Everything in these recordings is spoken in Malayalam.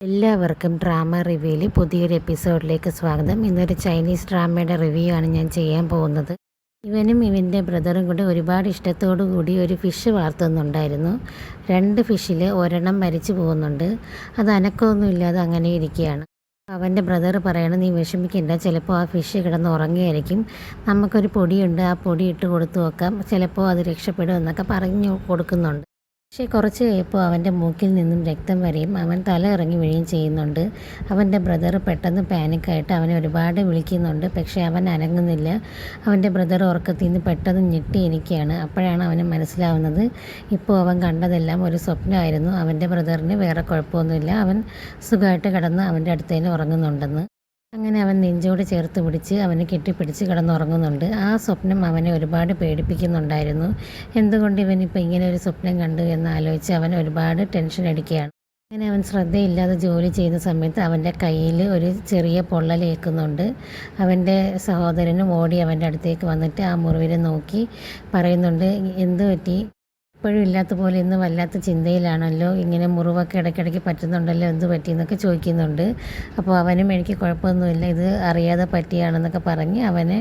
എല്ലാവർക്കും ഡ്രാമ റിവ്യൂവിൽ പുതിയൊരു എപ്പിസോഡിലേക്ക് സ്വാഗതം. ഇന്നൊരു ചൈനീസ് ഡ്രാമയുടെ റിവ്യൂ ആണ് ഞാൻ ചെയ്യാൻ പോകുന്നത്. ഇവനും ഇവൻ്റെ ബ്രദറും കൂടി ഒരുപാട് ഇഷ്ടത്തോടു കൂടി ഒരു ഫിഷ് വളർത്തുന്നുണ്ടായിരുന്നു. 2 ഫിഷിൽ ഒരെണ്ണം മരിച്ചു പോകുന്നുണ്ട്. അത് അനക്കമൊന്നുമില്ലാതെ അങ്ങനെ ഇരിക്കുകയാണ്. അവൻ്റെ ബ്രദർ പറയണം, നീ വിഷമിക്കണ്ട, ചിലപ്പോൾ ആ ഫിഷ് കിടന്ന് ഉറങ്ങുകയായിരിക്കും, നമുക്കൊരു പൊടിയുണ്ട്, ആ പൊടി ഇട്ട് കൊടുത്തു നോക്കാം, ചിലപ്പോൾ അത് രക്ഷപ്പെടും എന്നൊക്കെ പറഞ്ഞു കൊടുക്കുന്നുണ്ട്. പക്ഷേ കുറച്ച് കഴിയുമ്പോൾ അവൻ്റെ മൂക്കിൽ നിന്നും രക്തം വരികയും അവൻ തല ഇറങ്ങി വീഴുകയും ചെയ്യുന്നുണ്ട്. അവൻ്റെ ബ്രദർ പെട്ടെന്ന് പാനിക്കായിട്ട് അവനെ ഒരുപാട് വിളിക്കുന്നുണ്ട്. പക്ഷേ അവൻ അനങ്ങുന്നില്ല. അവൻ്റെ ബ്രദർ ഉറക്കത്തിൽ നിന്ന് പെട്ടെന്ന് ഞെട്ടിയിരിക്കുകയാണ്. അപ്പോഴാണ് അവന് മനസ്സിലാവുന്നത് ഇപ്പോൾ അവൻ കണ്ടതെല്ലാം ഒരു സ്വപ്നമായിരുന്നു. അവൻ്റെ ബ്രദറിന് വേറെ കുഴപ്പമൊന്നുമില്ല, അവൻ സുഖമായിട്ട് കിടന്ന് അവൻ്റെ അടുത്ത് തന്നെ ഉറങ്ങുന്നുണ്ടെന്ന്. അങ്ങനെ അവൻ നെഞ്ചോട് ചേർത്ത് പിടിച്ച് അവനെ കെട്ടിപ്പിടിച്ച് കിടന്നുറങ്ങുന്നുണ്ട്. ആ സ്വപ്നം അവനെ ഒരുപാട് പേടിപ്പിക്കുന്നുണ്ടായിരുന്നു. എന്തുകൊണ്ട് ഇവനിപ്പോൾ ഇങ്ങനെ ഒരു സ്വപ്നം കണ്ടു എന്നാലോചിച്ച് അവൻ ഒരുപാട് ടെൻഷൻ അടിക്കുകയാണ്. അങ്ങനെ അവൻ ശ്രദ്ധയില്ലാതെ ജോലി ചെയ്യുന്ന സമയത്ത് അവൻ്റെ കയ്യിൽ ഒരു ചെറിയ പൊള്ളലേൽക്കുന്നുണ്ട്. അവൻ്റെ സഹോദരനും ഓടി അവൻ്റെ അടുത്തേക്ക് വന്നിട്ട് ആ മുറിവിൽ നോക്കി പറയുന്നുണ്ട്, എന്ത് പറ്റി, ഇപ്പോഴും ഇല്ലാത്ത പോലെ ഇന്ന് വല്ലാത്ത ചിന്തയിലാണല്ലോ, ഇങ്ങനെ മുറിവൊക്കെ ഇടയ്ക്കിടയ്ക്ക് പറ്റുന്നുണ്ടല്ലോ, എന്ത് പറ്റിയെന്നൊക്കെ ചോദിക്കുന്നുണ്ട്. അപ്പോൾ അവനും എനിക്ക് കുഴപ്പമൊന്നുമില്ല, ഇത് അറിയാതെ പറ്റിയാണെന്നൊക്കെ പറഞ്ഞ് അവനെ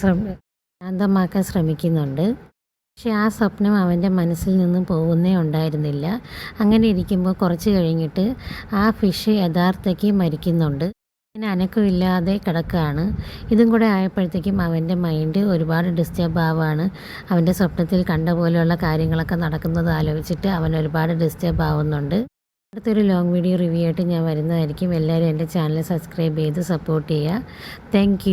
ശാന്തമാക്കാൻ ശ്രമിക്കുന്നുണ്ട്. പക്ഷെ ആ സ്വപ്നം അവൻ്റെ മനസ്സിൽ നിന്നും പോകുന്നേ ഉണ്ടായിരുന്നില്ല. അങ്ങനെ ഇരിക്കുമ്പോൾ കുറച്ച് കഴിഞ്ഞിട്ട് ആ ഫിഷ് യഥാർത്ഥയ്ക്ക് മരിക്കുന്നുണ്ട്. ഇങ്ങനെ അനക്കമില്ലാതെ കിടക്കുകയാണ്. ഇതും കൂടെ ആയപ്പോഴത്തേക്കും അവൻ്റെ മൈൻഡ് ഒരുപാട് ഡിസ്റ്റർബ് ആവുകയാണ്. അവൻ്റെ സ്വപ്നത്തിൽ കണ്ട പോലെയുള്ള കാര്യങ്ങളൊക്കെ നടക്കുന്നത് ആലോചിച്ചിട്ട് അവൻ ഒരുപാട് ഡിസ്റ്റർബ് ആവുന്നുണ്ട്. അടുത്തൊരു ലോങ് വീഡിയോ റിവ്യൂ ആയിട്ട് ഞാൻ വരുന്നതായിരിക്കും. എല്ലാവരും എൻ്റെ ചാനൽ സബ്സ്ക്രൈബ് ചെയ്ത് സപ്പോർട്ട് ചെയ്യുക. താങ്ക്